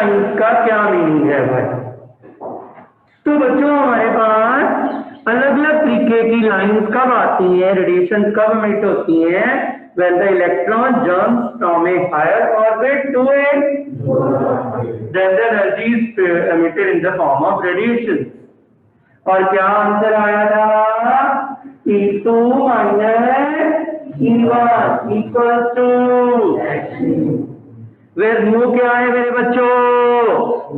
इसका क्या मीनिंग है भाई? तो बच्चों हमारे पास अलग अलग तरीके की लाइंस कब आती हैं, रेडिएशन कब एमिट होती हैं? when the electron jumps from a higher orbit to a then the energy is emitted in the form of radiation. और क्या आंसर आया था? E2 minus E1 equals to where mu क्या है मेरे बच्चों?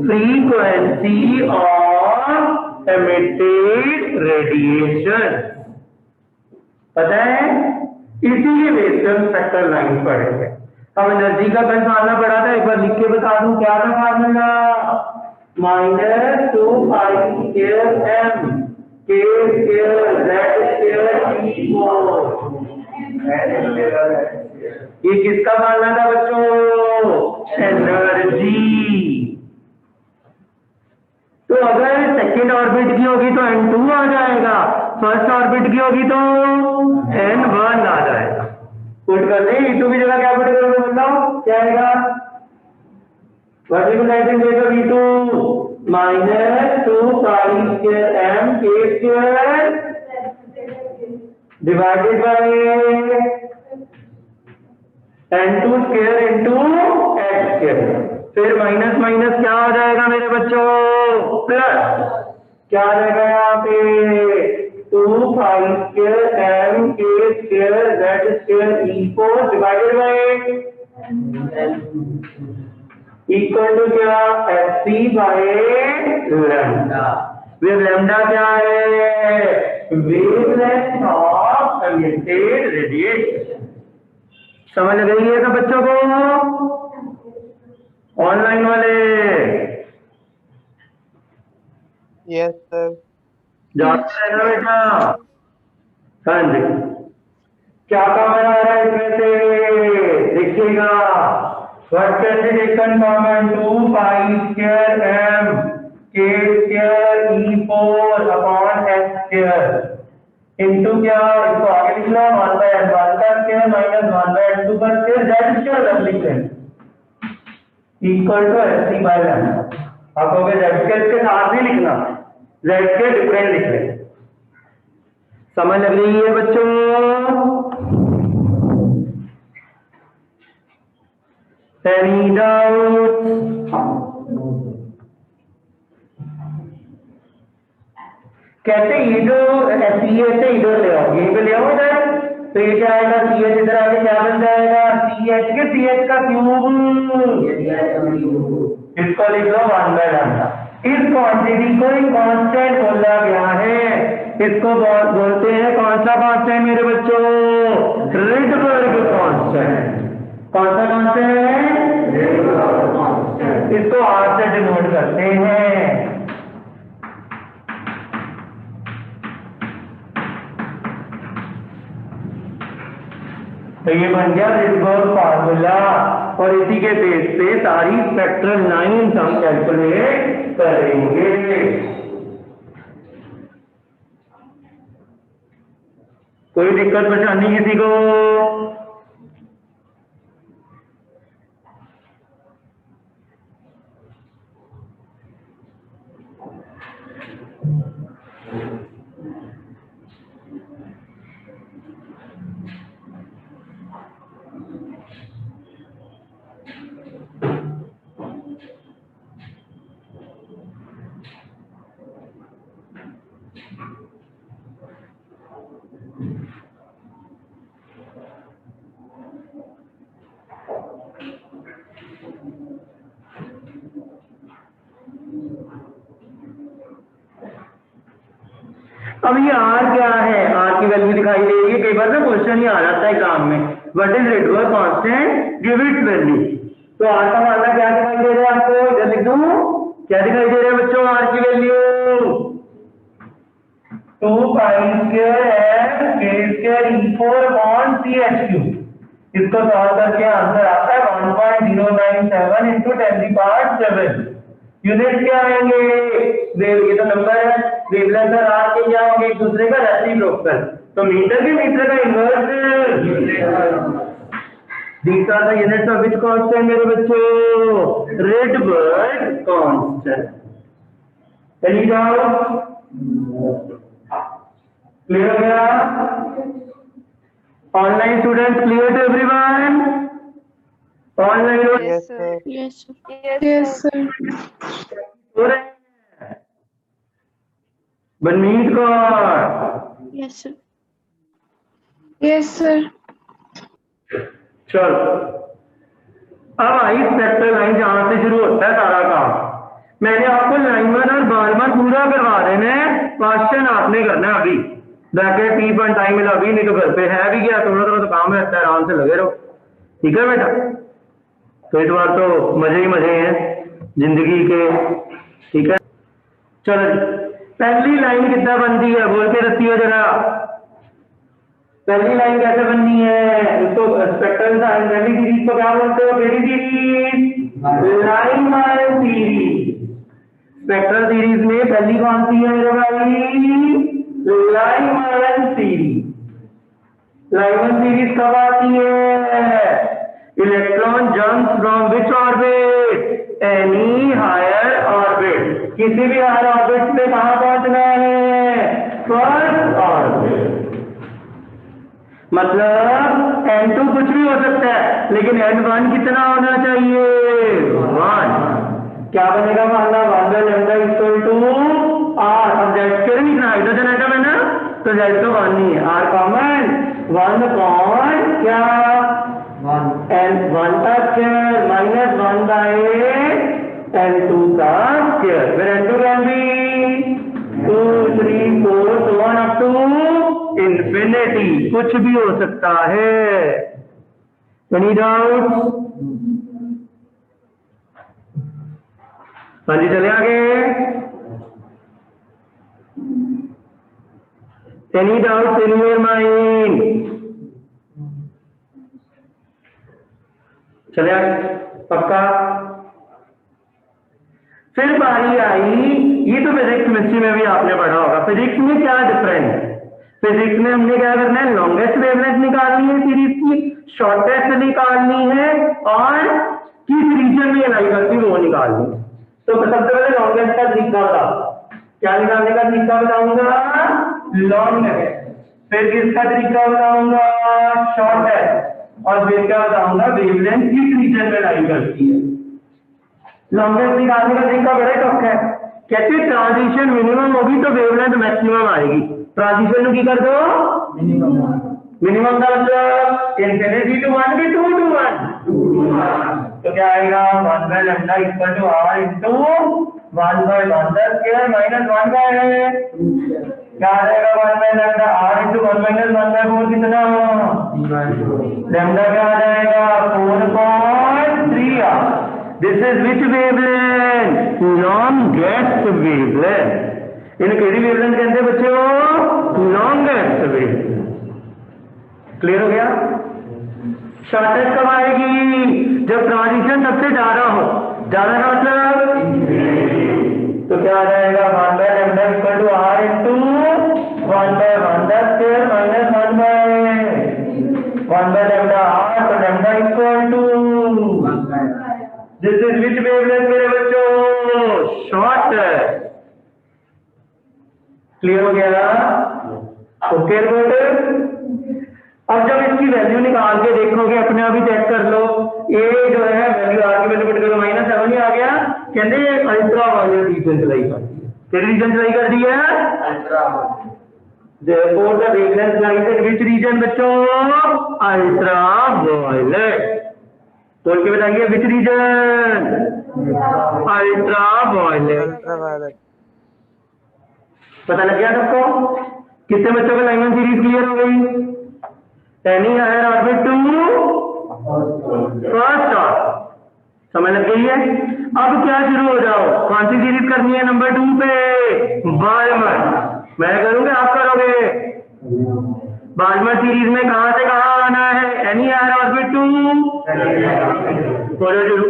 Frequency of emitted radiation. पता है? इसीलिए बेस पे हम स्पेक्ट्रल लाइन पढ़ेंगे। अब एनर्जी का कल फार्मूला पढ़ा था, एक बार लिख के बता दूं क्या था formula? Minus 2 pi square M के स्क्वायर जेड स्क्वायर ये किसका फार्मूला था बच्चों? एनर्जी। तो अगर सेकेंड ऑर्बिट की होगी तो n2 आ जाएगा, फर्स्ट ऑर्बिट की होगी तो n1 आ जाएगा। पुट कर दे E2 की जगह क्या पुट करोगे बताओ क्या आएगा? वर्टिकल राइटिंग देखो E2 minus 2 pi square m के square divided by n2 square into x square. फिर माइनस माइनस क्या हो जाएगा मेरे बच्चों? प्लस। क्या आ जाएगा यहाँ पे? 2 पाई स्क्वायर m के square z square e4 divided by equal to क्या? fc by lambda. Wave lambda क्या है? Wavelength of emitted radiation. समझ गई है ना बच्चों को? ऑनलाइन वाले यस सर। जाते हैं ना बेटा? हाँ जी। क्या काम आ रहा है इसमें से? देखिएगा what can be taken from 2 pi square m k square e4 upon x square into क्या? इसको आगे लिख लो 1 बाय n1 का स्क्वायर माइनस 1 बाय n2 का स्क्वायर z स्क्वायर रख लिखते हैं equal to fc by lambda. आप कहोगे z स्क्वायर के साथ नहीं लिखना, z के डिफरेंट लिख लें। समझ लग रही है बच्चों? Any doubts? कहते ये जो CH है इधर ले आओ, यहीं पे ले आओ इधर, तो ये क्या आएगा? CH इधर आके क्या बन जाएगा? CH के CH का क्यूब। इसको लिख लो 1 बाय लैम्डा। इस क्वांटिटी को एक कांस्टेंट बोला गया है, इसको बोलते हैं कौन सा कांस्टेंट मेरे बच्चों? Rydberg constant. कौन सा कांस्टेंट? Rydberg constant. इसको R से डिनोट करते हैं। तो ये बन गया रिडबर्ग फार्मूला और इसी के बेस पे सारी स्पेक्ट्रल लाइंस हम कैलकुलेट करेंगे। कोई दिक्कत परेशानी किसी को? अब ये R क्या है? R की वैल्यू दिखाई दे रही है, कई बार ना क्वेश्चन ही आ जाता है एग्जाम में, what is Rydberg constant, give it value. तो R का मानना क्या दिखाई दे रहा है आपको? इधर लिख दूं, क्या दिखाई दे रहा है बच्चों? R की value 2 pi square m k square e4 upon CH3। इसको सॉल्व करके आंसर आता है 1.097 into 10⁻⁷। यूनिट क्या आएंगे? वेव, ये तो नंबर है, वेवलेंथ और R के क्या होंगे? एक दूसरे का रेसिप्रोकल। तो मीटर के मीटर का inverse These are the units of which constant मेरे बच्चों? Rydberg constant. Any doubt? Clear हो गया? Online students clear to everyone? Online Yes, sir. Yes, sir. Yes, sir. हो रहे हैं? Banmeet Kaur Yes, sir. Yes, sir. चलो अब आई स्पेक्ट्रल लाइन जहां से शुरू होता है सारा काम। मैंने आपको लाइनमैन और बालमैन पूरा करवा देना है, क्वेश्चन आपने करना है अभी। ब्रैकेट टी पॉइंट टाइम मिला अभी नहीं तो घर पे है भी क्या, थोड़ा थोड़ा तो काम रहता है, आराम से लगे रहो, ठीक है बेटा। तो इस बार तो मजे ही मजे हैं जिंदगी के, ठीक है। चलो पहली लाइन कितना बनती है बोल के दसियो जरा। पहली लाइन कैसे बननी है? उसको स्पेक्ट्रल पहली सीरीज को क्या बोलते हो? पहली series lineman series. Spectral series में पहली कौन सी है मेरे भाई? Lineman series. लाइनमैन सीरीज कब आती है? Electron jumps from which orbit? Any higher orbit. किसी भी हायर ऑर्बिट में कहां पहुंचना है? First orbit. मतलब n2 कुछ भी हो सकता है लेकिन n1 कितना होना चाहिए? 1। क्या बनेगा? मानना 1 by lambda equal to r। अब z स्क्वायर लिखना, हाइड्रोजन एटम है ना, तो z तो 1 नहीं है, r कॉमन 1 अपॉन क्या? 1 का स्क्वायर माइनस 1 by n2 का स्क्वायर। फिर n2 can be 2 3 4 so on up to infinity, कुछ भी हो सकता है। Any doubt? हाँ जी चले आगे। Any doubt in your mind? चले आगे पक्का। फिर बारी आई, ये तो फिजिक्स केमिस्ट्री में भी आपने पढ़ा होगा, फिजिक्स में क्या डिफरेंस? फिजिक्स में हमने क्या करना है? लॉन्गेस्ट वेवलेंथ निकालनी है सीरीज की, शॉर्टेस्ट निकालनी है, और किस रीजन में लाई करती है वो निकालनी है। तो सबसे पहले लॉन्गेस्ट का तरीका बताओ। क्या निकालने का तरीका बताऊंगा? लॉन्गेस्ट। फिर किसका तरीका बताऊंगा? शॉर्टेस्ट। और फिर क्या बताऊंगा? वेवलेंथ किस रीजन में लाई करती है। लॉन्गेस्ट निकालने का तरीका बड़ा टफ है। कहते हैं ट्रांजिशन मिनिमम होगी तो वेवलेंथ मैक्सिमम आएगी। ट्रांजिशन की कर दो मिनिमम का मतलब इंफिनिटी टू 1 की 2 to 1, तो क्या आएगा? 1 by lambda equal to r into 1 by 1 का स्क्वायर माइनस 1 का है, क्या आ जाएगा? 1 by lambda r into 1 minus 1 by 4 कितना? लैम्डा क्या आ जाएगा? 4.3r। This is which wavelength? Longest wavelength. In KD wavelength कहते हैं बच्चों? Longest wavelength. क्लियर हो गया? शॉर्टेस्ट कब आएगी? जब ट्रांजिशन सबसे ज्यादा हो। ज्यादा का मतलब तो क्या आ जाएगा? 1 by lambda equal to r into 1 by 1 का square minus 1 by lambda r, तो lambda equal to this is which wavelength मेरे बच्चों? शॉर्टेस्ट। क्लियर हो गया? Okay good. अब जब इसकी वैल्यू निकाल के देखोगे, अपने आप ही चेक कर लो, ए जो है वैल्यू आर की वैल्यू पुट करो -7 ही आ गया। कहते अल्ट्रा वायलेट रीजन चलाई कर दी है। क्या रीजन चलाई कर दी है? Ultra violet. therefore the wavelength lies in which region बच्चों? Ultra violet. बोल के बताइए which region? Ultra violet. Ultraviolet. पता लग गया सबको? कितने बच्चों को लाइनमैन सीरीज क्लियर हो गई? Any higher orbit to first orbit, समझ लग गई है? अब क्या शुरू हो जाओ, कौन सी सीरीज करनी है? नंबर 2 पे बालमर। मैं करूंगा आप करोगे? बालमर सीरीज में कहां से कहां आना है? एनी हायर ऑर्बिट टू, बोलो शुरू।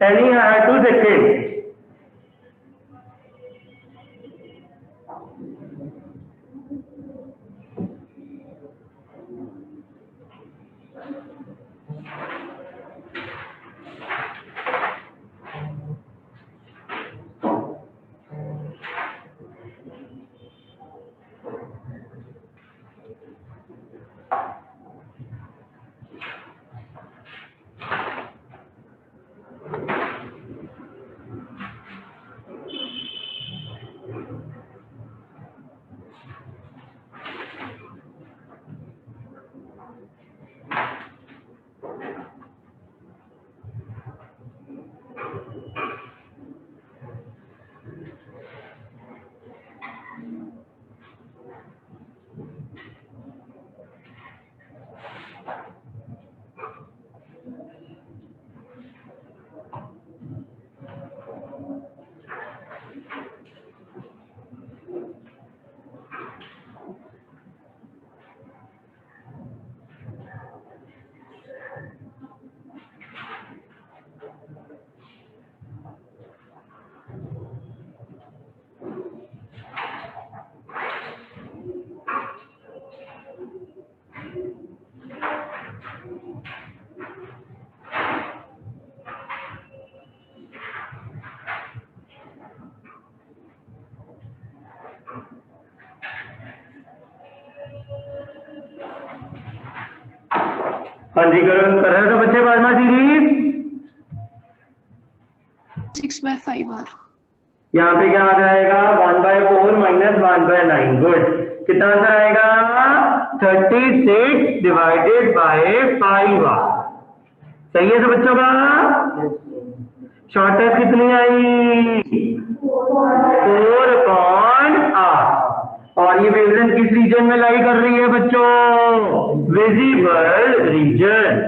Any higher to second. हाँ जी, करो, कर रहे हो तो बच्चे प्लाज्मा सीरीज 6/5R. यहाँ पे क्या आ जाएगा 1/4 माइनस 1/9। गुड, कितना आंसर आएगा 36 डिवाइडेड बाय 5R। सही है तो बच्चों का शॉर्टेज कितनी आई 4/8। और ये वेवलेंथ किस रीजन में लाई कर रही है बच्चों visible region.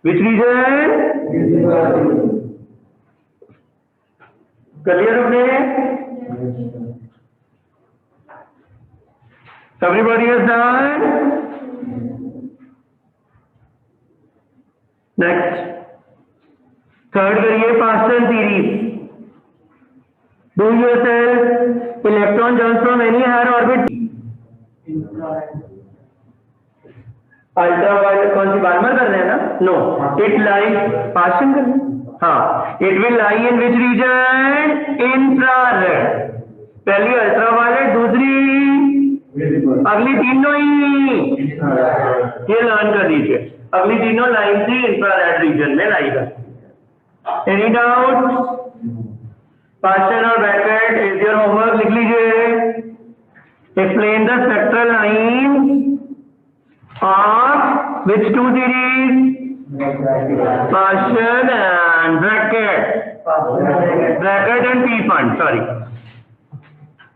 Which region clear अपने everybody has done next third करिए Paschen series do yourself electron jumps from any higher orbit ultraviolet कौन सी बार्मर कर रहे हैं ना नो इट लाइक पास्टल कर रहे हैं हाँ it will lie in which region infrared पहली अल्ट्रावायलेट दूसरी अगली तीनों ही ये लर्न कर दीजिए अगली तीनों लाइन से इंफ्रारेड रीजन में लाई कर एनी डाउट पास्टल और ब्रैकेट इज योर होमवर्क लिख लीजिए explain the spectral line of which to series Partial and bracket and P fund, sorry,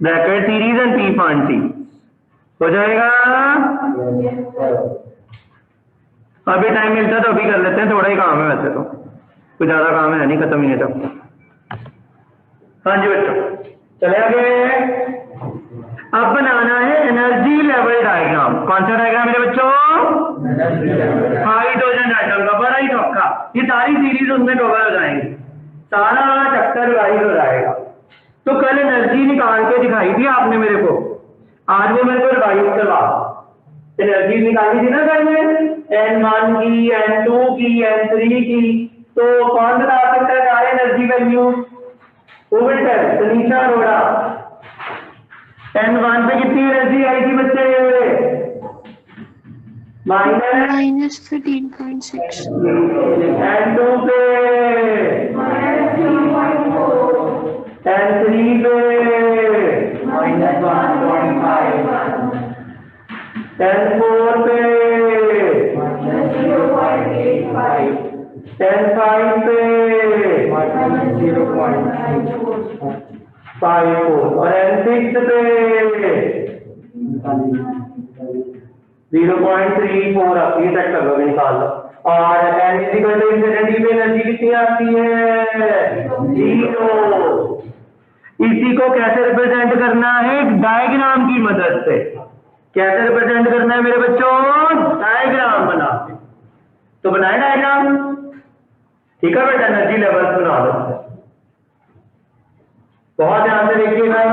bracket series and P fund C हो जाएगा। अभी टाइम मिलता है तो अभी कर लेते हैं, थोड़ा ही काम है वैसे तो कुछ ज्यादा काम है नहीं, खत्म ही नहीं तक। हाँ जी बच्चों चले आगे। अब बनाना है एनर्जी लेवल डायग्राम। कौन सा डायग्राम मेरे बच्चों हाइड्रोजन एटम का, बड़ा ही टॉपका। ये सारी सीरीज उसमें कवर हो जाएंगी, सारा चैप्टर रिवाइज हो जाएगा। तो कल एनर्जी निकाल के दिखाई थी आपने मेरे को, आज वो मेरे को रिवाइज करवा। एनर्जी निकाली थी ना कल में N1 की, N2 की, N3 की। तो कौन बता सकता है सारे एनर्जी वैल्यू? वो बेटा तनीषा अरोड़ा। N1 पे कितनी एनर्जी आई थी बच्चे? -13.6. N2 पे, N3 पे -1.5, N4 पे -0.85, N5 पे -0.54 और N6 पे 0.34 आती है। चेक कर लो, निकाल लो। और N = इन्फिनिटी पे एनर्जी कितनी आती है? 0। इसी को कैसे रिप्रेजेंट करना है? डायग्राम की मदद से। कैसे रिप्रेजेंट करना है मेरे बच्चों? डायग्राम बना के। तो बनाए डायग्राम, ठीक है बेटा। एनर्जी लेवल बना लो, बहुत ध्यान से देखिएगा।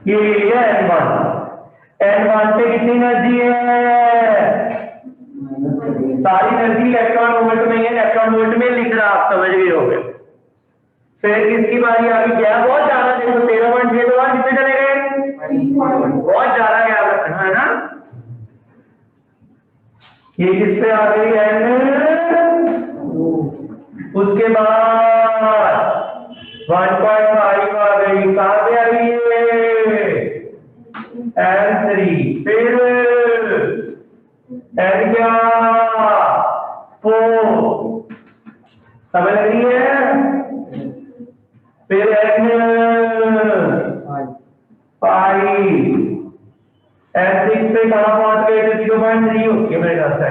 ये लिया N1। N1 पे कितनी एनर्जी है? सारी एनर्जी इलेक्ट्रॉन वोल्ट में है, इलेक्ट्रॉन वोल्ट में लिख रहा, आप समझ गए होंगे। फिर किसकी बारी आ गई? गैप बहुत ज्यादा, देखो 13.6 तो कितने चले गए? बहुत ज्यादा गैप रखना है ना। ये किस पे आ गई? उसके बाद 1.5 आ गई। कहां पे आई है? N3। फिर N क्या? 4। समझ लग रही है? फिर N5। N6 पे कहां पहुंच गए? 0.3 होती है मेरे ख्याल से।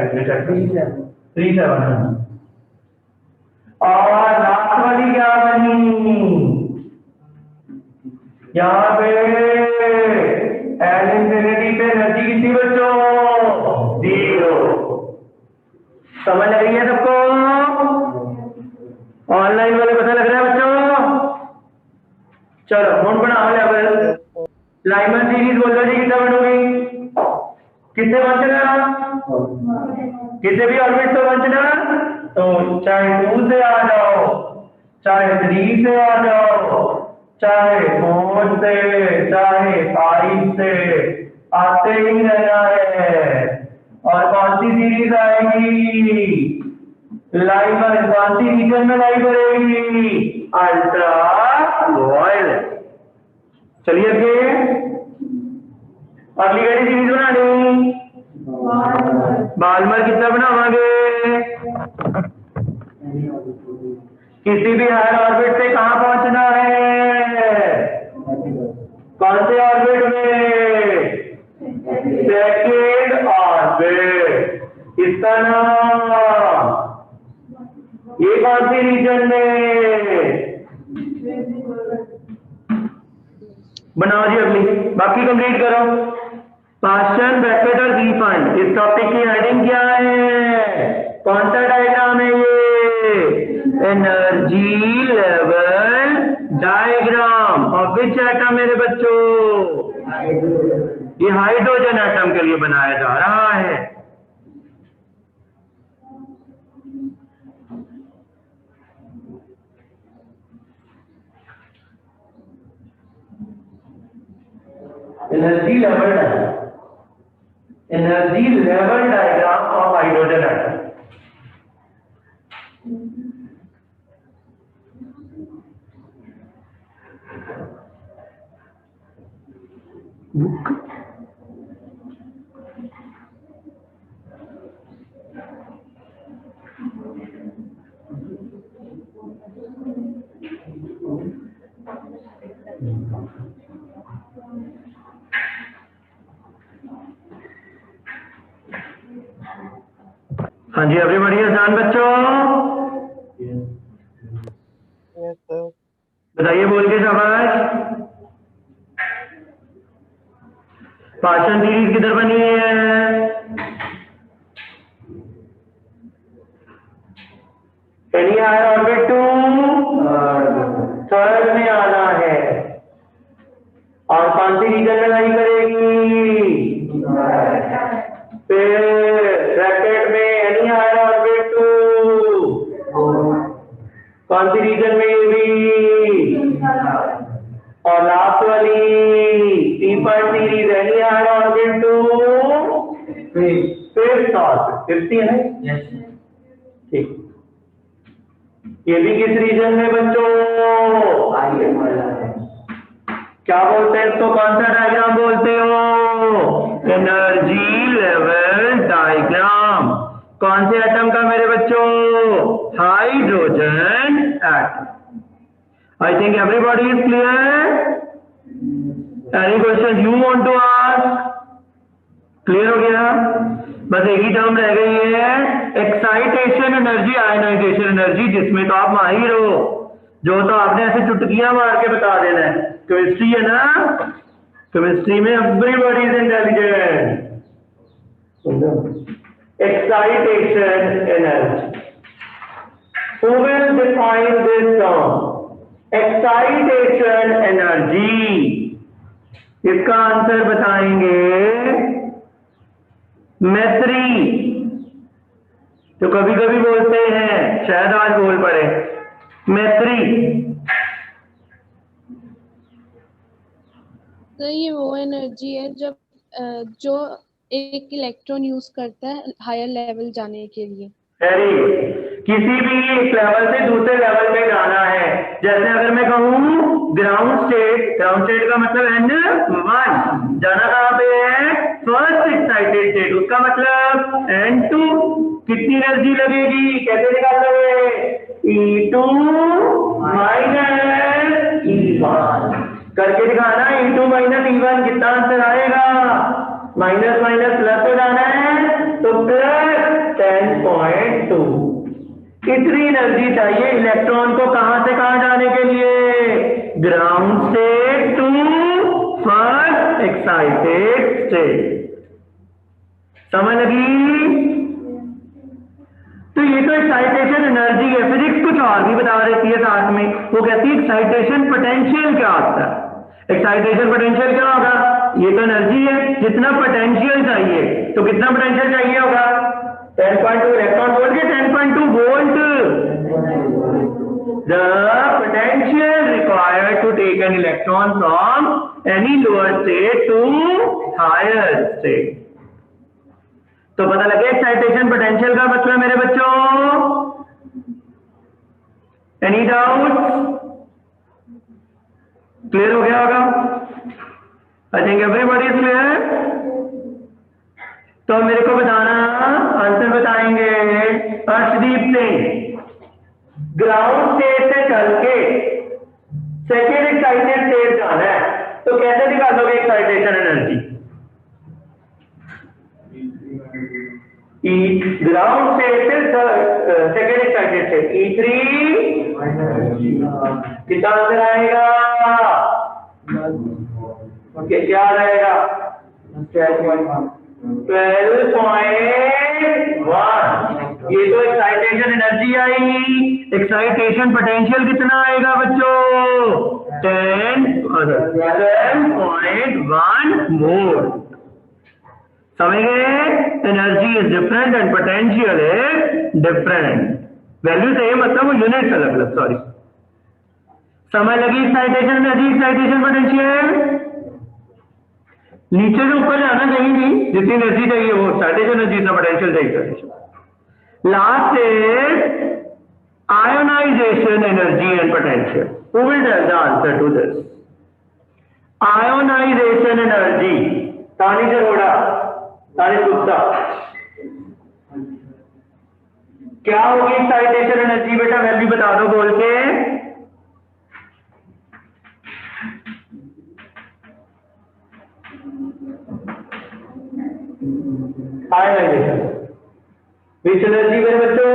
37। और लास्ट वाली क्या बनी? यहाँ पे N इंफिनिटी पे एनर्जी कितनी बच्चों? 0। समझ आ रही है सबको? ऑनलाइन वाले पता लग रहा है बच्चों? चलो नोट बनाओ लेवल। लाइमन सीरीज बोलो जी, कितना बनोगी? किससे बचना? किसी भी ऑर्बिट से बचना। तो चाहे 2 से आ जाओ, चाहे 3 से आ जाओ, चाहे 4 से चाहे 5 से आते ही रहना है। और कौन सी सीरीज आएगी? लाइव कौन सी रीजन में लाइव करेगी? Ultra violet. चलिए आगे, अगली कड़ी सीरीज बनानी बालमर कितना बनावांगे? किसी भी हायर ऑर्बिट से कहां पहुंचना है? कौन से ऑर्बिट में? Second orbit. इसका नाम, ये कौन सी रीजन में? बनाओ जी अगली, बाकी कंप्लीट करो। पास्चन, ब्रैकेट और रीफंड, इस टॉपिक की हेडिंग क्या है? कौन सा डायग्राम है ये? Energy level diagram of which atom मेरे बच्चों? ये हाइड्रोजन एटम के लिए बनाया जा रहा है। Energy level diagram of hydrogen atom. हाँ जी, एवरीबॉडी इज डन बच्चों? Yes, sir. बताइए बोल के शाबाश। पाचन सीरीज किधर बनी है? Any higher orbit to third में आना है। और कौन सी रीजन में लाई करेगी? फिर ब्रैकेट में एनी हायर ऑर्बिट टू कौन सी रीजन में? ये भी। और लास्ट वाली Pfund series any higher orbit to fifth orbit. Fifth है ना? ठीक। ये भी किस रीजन में बच्चों? क्या बोलते हैं इसको? कौन सा डायग्राम बोलते हो? Energy level diagram. कौन से एटम का मेरे बच्चों? Hydrogen atom. I think everybody is clear. Any question you want to ask? Clear हो गया? बस एक ही टर्म रह गई है, एक्साइटेशन एनर्जी, आयनाइजेशन एनर्जी, जिसमें तो आप माहिर हो, जो तो आपने ऐसे चुटकियां मार के बता देना है। केमिस्ट्री है ना? केमिस्ट्री में everybody is intelligent. Excitation energy, who will define this term? Excitation energy. इसका आंसर बताएंगे मैत्री। तो कभी कभी बोलते हैं, शायद आज बोल पड़े, मैत्री। तो ये वो एनर्जी है जब जो एक इलेक्ट्रॉन यूज करता है हायर लेवल जाने के लिए। Very good. किसी भी एक लेवल से दूसरे लेवल पे जाना है, जैसे अगर मैं कहूं ग्राउंड स्टेट, ग्राउंड स्टेट का मतलब N1, जाना कहां पे है? फर्स्ट एक्साइटेड स्टेट, उसका मतलब N2। कितनी एनर्जी लगेगी? कैसे निकालोगे? E2 माइनस E1 करके दिखाना। E2 माइनस E1 कितना आंसर आएगा? माइनस माइनस प्लस हो जाना है, तो प्लस 10.2। कितनी एनर्जी चाहिए इलेक्ट्रॉन को कहां से कहां जाने के लिए? Ground state to first excited state. समझ लगी? तो ये तो एक्साइटेशन एनर्जी है। फिजिक्स कुछ और भी बता देती है साथ में, वो कहती है एक्साइटेशन पोटेंशियल क्या होता है। एक्साइटेशन पोटेंशियल क्या होगा? ये तो एनर्जी है, जितना पोटेंशियल चाहिए, तो कितना पोटेंशियल चाहिए होगा? 10.2 इलेक्ट्रॉन वोल्ट के 10.2 volt. the potential required to take an electron from any lower state to higher state. तो पता लगे एक्साइटेशन पोटेंशियल का मतलब मेरे बच्चों, एनी डाउट? क्लियर हो गया होगा? आई थिंक एवरीबॉडी इज क्लियर। तो मेरे को बताना, आंसर बताएंगे अर्शदीप सिंह। ग्राउंड स्टेट से चल के सेकेंड एक्साइटेड स्टेट जाना है, तो कैसे निकालोगे एक्साइटेशन एनर्जी? ग्राउंड स्टेट से सेकेंड एक्साइटेड स्टेट E3 कितना आंसर आएगा? क्या आएगा? 12.1। ये तो एक्साइटेशन एनर्जी आई। एक्साइटेशन पोटेंशियल कितना आएगा बच्चों? 10.1 मोल। समझ गए? Energy is different and potential is different. Value same मतलब वो यूनिट्स अलग अलग। सॉरी, समझ लगी? Excitation energy, excitation potential. नीचे से ऊपर जाना चाहिए नहीं, जितनी एनर्जी चाहिए वो एक्साइटेशन एनर्जी, इतना पोटेंशियल चाहिए। Last is ionization energy and potential. Who will tell the answer to this? Ionization energy, Tani Jaroda, तानी गुप्ता। क्या होगी एक्साइटेशन एनर्जी बेटा? वैल्यू बता दो बोल के। आयोनाइजेशन विच एनर्जी मेरे बच्चों?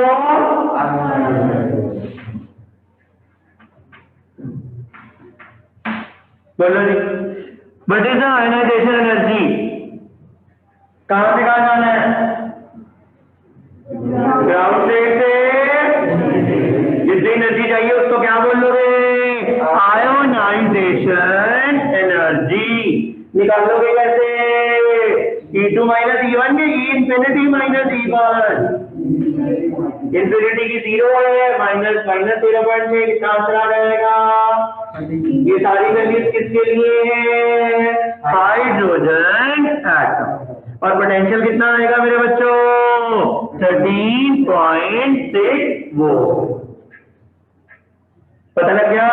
बोलो जी, what is the ionisation energy? कहां से कहां जाना है? ग्राउंड स्टेट से जितनी एनर्जी चाहिए उसको क्या बोल लोगे? Ionization energy. निकालोगे कैसे? E2 माइनस E1 के E infinity minus E1। Infinity की 0 है, माइनस 0.6 कितना आंसर आ जाएगा? ये सारी वैल्यूज किसके लिए है? Hydrogen atom. और पोटेंशियल कितना आएगा मेरे बच्चों? 13.6 वोल्ट। पता लग गया?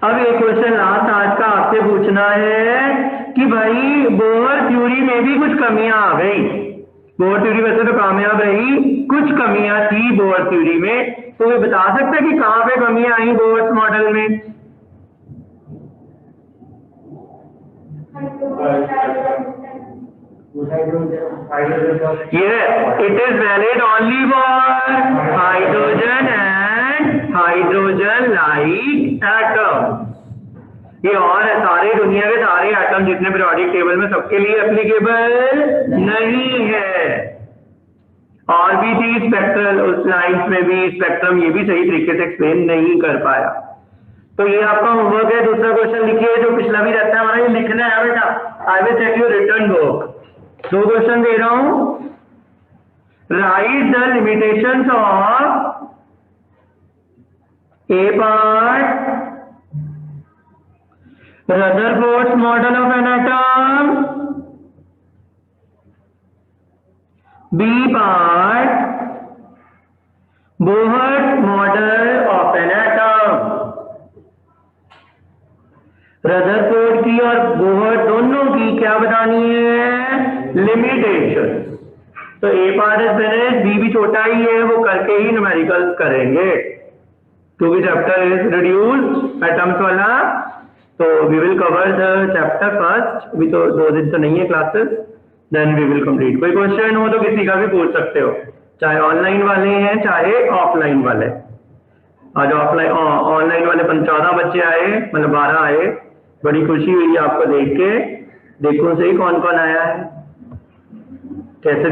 अब एक क्वेश्चन लास्ट आज का आपसे पूछना है कि भाई बोहर थ्योरी में भी कुछ कमियां आ गई। बोहर थ्योरी वैसे तो कामयाब रही, कुछ कमियां थी बोहर थ्योरी में। तो वे बता सकते हैं कि कहां पे कमियां आई बोहर मॉडल में? Yes, it is valid only for hydrogen and hydrogen-like atoms. ये और है, सारे दुनिया के सारे एटम जितने पीरियोडिक टेबल में सबके लिए एप्लीकेबल नहीं है। और भी थी स्पेक्ट्रल, उस लाइन्स में भी स्पेक्ट्रम, ये भी सही तरीके से एक्सप्लेन नहीं कर पाया। तो ये आपका होमवर्क है। दूसरा क्वेश्चन लिखिए, जो पिछला भी रहता है हमारा, ये लिखना है बेटा। I will check your return book. 2 question दे रहा हूं। Write the limitations of A part Rutherford's model of an atom, B part Bohr model of an atom. Rutherford की और बोहर दोनों की क्या बतानी है? लिमिटेशन। तो ए पार्ट इज फिनिश्ड, बी भी छोटा ही है, वो करके ही न्यूमेरिकल्स करेंगे क्योंकि चैप्टर इज रिड्यूस्ड एटम्स वाला। तो we will cover the chapter first. अभी तो 2 दिन तो नहीं है classes, then we will complete. कोई क्वेश्चन हो तो किसी का भी पूछ सकते हो, चाहे ऑनलाइन वाले हैं चाहे ऑफलाइन वाले। आज ऑफलाइन ऑनलाइन वाले 14 बच्चे आए, मतलब 12 आए। बड़ी खुशी हुई आपको देख के। देखो सही कौन कौन आया है, कैसे